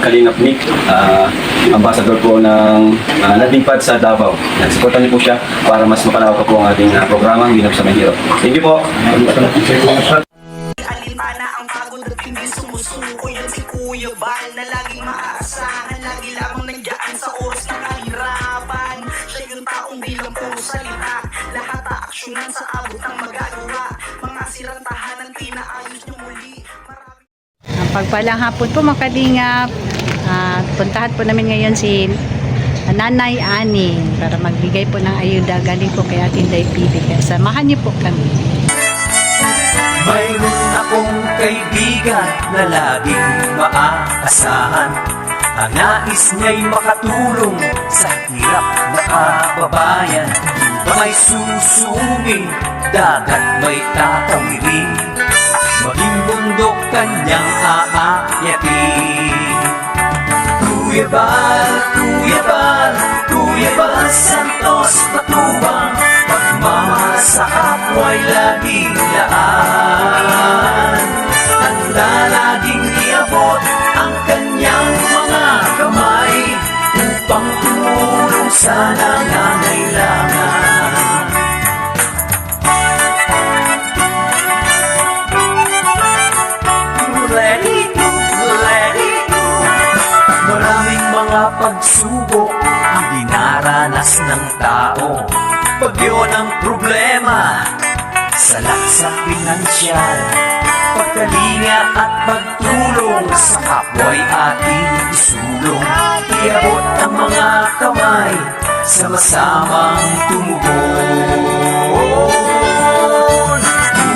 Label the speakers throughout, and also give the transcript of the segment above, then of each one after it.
Speaker 1: Kalingap Nick, ambassador po ng landing pad sa Davao. Nagsuportan niyo po siya para mas mapalawak po ang ating programa Ginap sa Mahirap. Thank you po.
Speaker 2: Alintana ang pagod at hindi sumusuko. Yan si Kuya Bal na laging maaasahan. Lagi lamang nandiyan sa oras ng kahirapan. Siya yung taong bilang puro salita. Lahat aaksyonan sa abot ng magagawa. Mga sirang tahanan pinaayos niyo muli.
Speaker 3: Pagpalang hapon po mga kalingap, puntahan po namin ngayon si Nanay Ani para magbigay po ng ayuda galing po kay Ating Day PB. Kaya samahan niyo po kami.
Speaker 4: Mayroon akong kaibigan na laging maaasahan. Ang nais niya'y makatulong sa hirap na kababayan. May susungin, dagat may tatawirin, maging bundok kanyang aayatin. Kuya Bal, Kuya Bal, Kuya Bal Santos Matubang, pagmamahal sa kapwa'y laging laan. Handa laging iabot ang kanyang mga kamay upang tumulong sa nangangailangan. Maraming mga pagsubok ang dinaranas ng tao. Bagyo ng problema, salak sa pinansyal, pagkalinga at pagtulong sa kapwa'y ating isulong. Iabot ang mga kamay, sama-samang tumugon.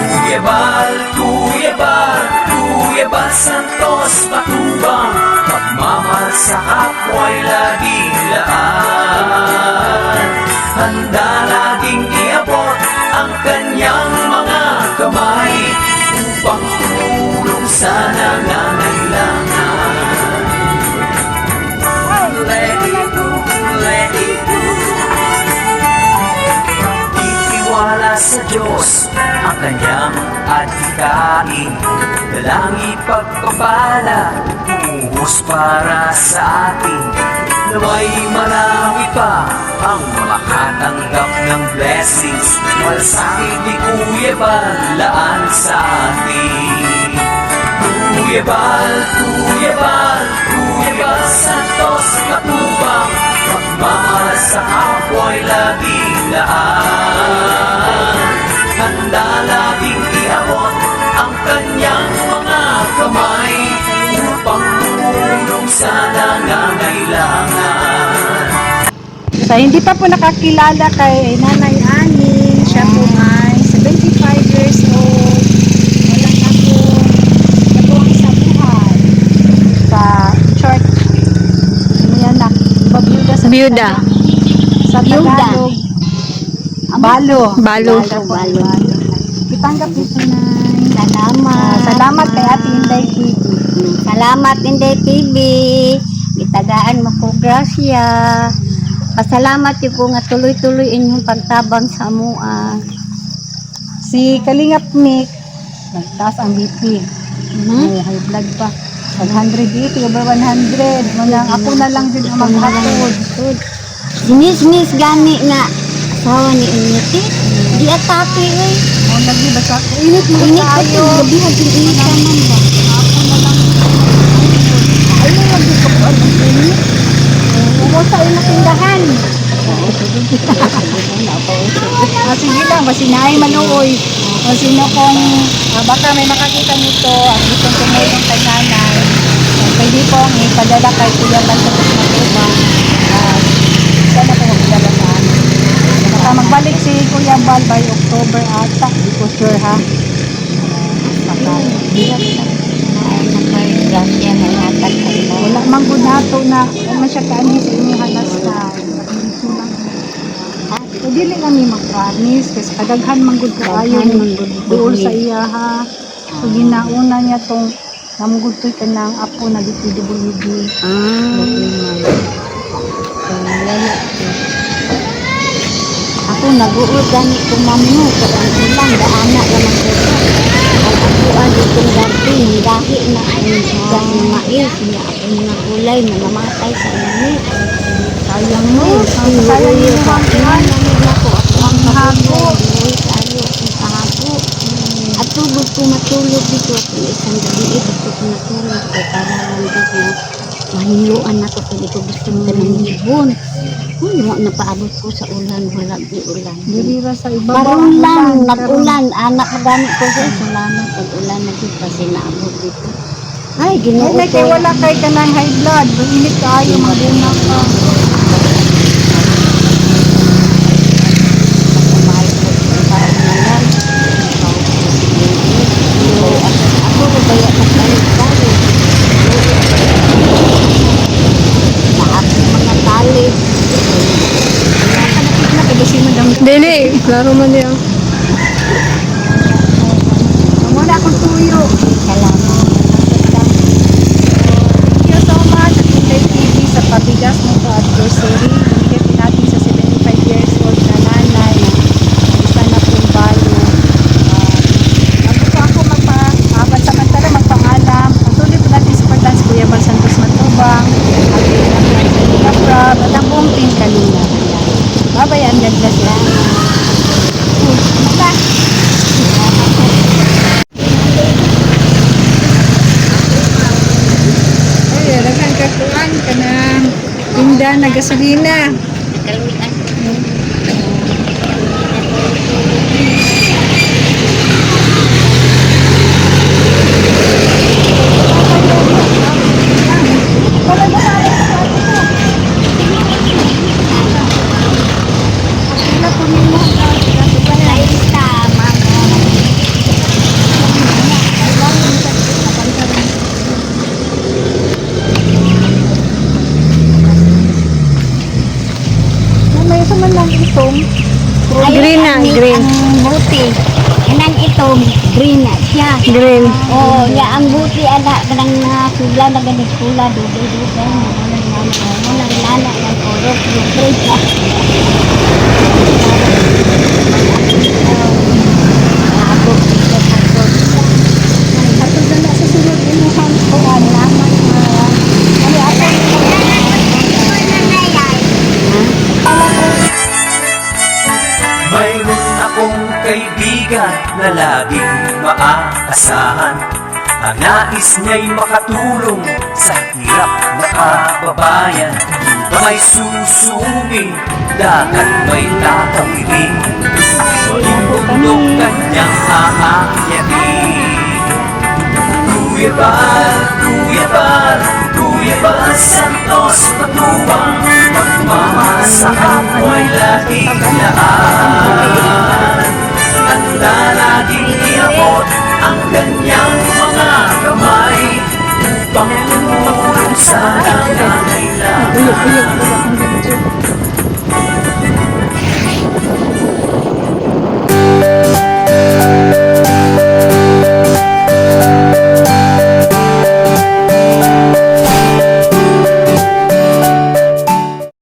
Speaker 4: Kuya Bal, Kuya Bal, Kuya Bal Santos Matubang, pagmamahal sa kapwa'y laging laan. Handa laging iabot ang kanyang mga kamay upang tumulong sa nangangailangan. Let it go, let it go. Itiwala sa Diyos ang kanyang adhikain, dalangin pagpapala, umuhos para sa atin. Naway marami pa ang makatanggap ng blessings, malasakit ni Kuya Bal laan sa atin. Kuya Bal, Kuya Bal, Kuya Bal Santos Matubang, pagmamahal sa kapwa'y laging laan. Handa laging iabot ang kanyang mga kamay upang tumulong sa nangangailangan.
Speaker 3: So, hindi pa po nakakilala kay Nanay Ani. Siya po ay 75 years old. Wala na po nagawa sa buhay. Sa church. Yan na. Babiyuda sa
Speaker 5: Biyuda.
Speaker 3: Sa Tagalog. Balo.
Speaker 5: Balo.
Speaker 3: Itanggap nito na.
Speaker 5: Salamat.
Speaker 3: Salamat kay Ate Inday TV.
Speaker 5: Salamat Inday TV. Gitagaan mo ko grasya. Pasalamat yun po nga tuloy-tuloy inyong pagtabang sa mua.
Speaker 3: Si Kalingap Nick, nagtaas ang BP. May high blood pa. Pag 180 over 100. Malang ako na lang din ang maghapod.
Speaker 5: Sinis-mis gani nga asawa ni Initi. Di atake eh.
Speaker 3: O, lagi ba sa init mo
Speaker 5: Init
Speaker 3: tayo.
Speaker 5: kasi gabi hati init naman ba.
Speaker 3: Ako na lang. Ayun, lagi ko po ang init. Umusa yung natindahan. Sige lang, masinahay manuoy. O sino kung baka may makakita nito, ang gustong tumulong kay nanay, pwede pong ipadala kay Kuya Bal sa Matubang. Sana po magpadala sa amin. Baka magbalik si Kuya Bal by October ata. Hindi ko sure ha. Baka hirap na.
Speaker 5: Grasya na natag kayo.
Speaker 3: Wala mang gunato na naman siya kaani sa inyo halastan. So, dili kami mag-promise kasi kadaghan manggod ka ayon doon sa iya ha. So, ginauna niya tong namugod ka ng apo na DPWD.
Speaker 5: Ako nag-uod gani kung mamno kasi ang ilang daana naman ko. Ang ako dito dati dahi na ang gas na mais niya ako ang mga gulay na namatay sa init.
Speaker 3: Sayang mo.
Speaker 5: Sayang
Speaker 3: Sayang
Speaker 5: mo
Speaker 3: mo ang iyan.
Speaker 5: ako ang
Speaker 3: Habo.
Speaker 5: Uy, tayo ang kahabo. At tubod ko matulog dito at isang gabi dito ko matulog kay para lang dito na mahiluan ako kung ko gusto ko ng ibon. Napaabot ko sa ulan, wala di ulan.
Speaker 3: Diri ra sa iba.
Speaker 5: Maroon lang, nag-ulan. Anak na gamit ko sa salamat. Pag-ulan na dito kasi naabot dito. Ay, ginoo
Speaker 3: Ay, kay wala kay ka ng high blood. Init kayo, maguna ka.
Speaker 6: Dili, klaro man yan.
Speaker 3: Wala akong tuyo.
Speaker 5: Salamat.
Speaker 3: Thank you so much at Inday TV sa pabigas mo to at grocery. Binigyan din natin sa 75 years old na nanay na isa na pong balo. Bago po ako samantala magpangalam. Patuloy po natin sa pagdance Kuya Bal Santos Matubang. At ang Prab at ang buong team Kalina. Bye-bye and God bless you. Ay, ragang kakuan ka ng tinda na gasolina.
Speaker 5: Kaluan.
Speaker 3: May isa man lang itong
Speaker 6: Green na, green.
Speaker 5: Ang buti. Inang itong green na siya.
Speaker 6: Green.
Speaker 5: Oh, ya ang buti ada kadang sula na ganig sula dugay-dugay mo nang nana ng korok yung green na. Ako dito ako.
Speaker 3: ato na sa sunod inuhan ko ang naman. Ano ato
Speaker 4: Mayroon akong kaibigan na laging maaasahan. Ang nais niya'y makatulong sa hirap na kababayan. Di ba may susumi, dagat may tatawirin, o yung bundok kanyang aayakin. Kuya Bal, Kuya Bal, Kuya Bal Santos Matubang, magmamasa ako'y laging laan.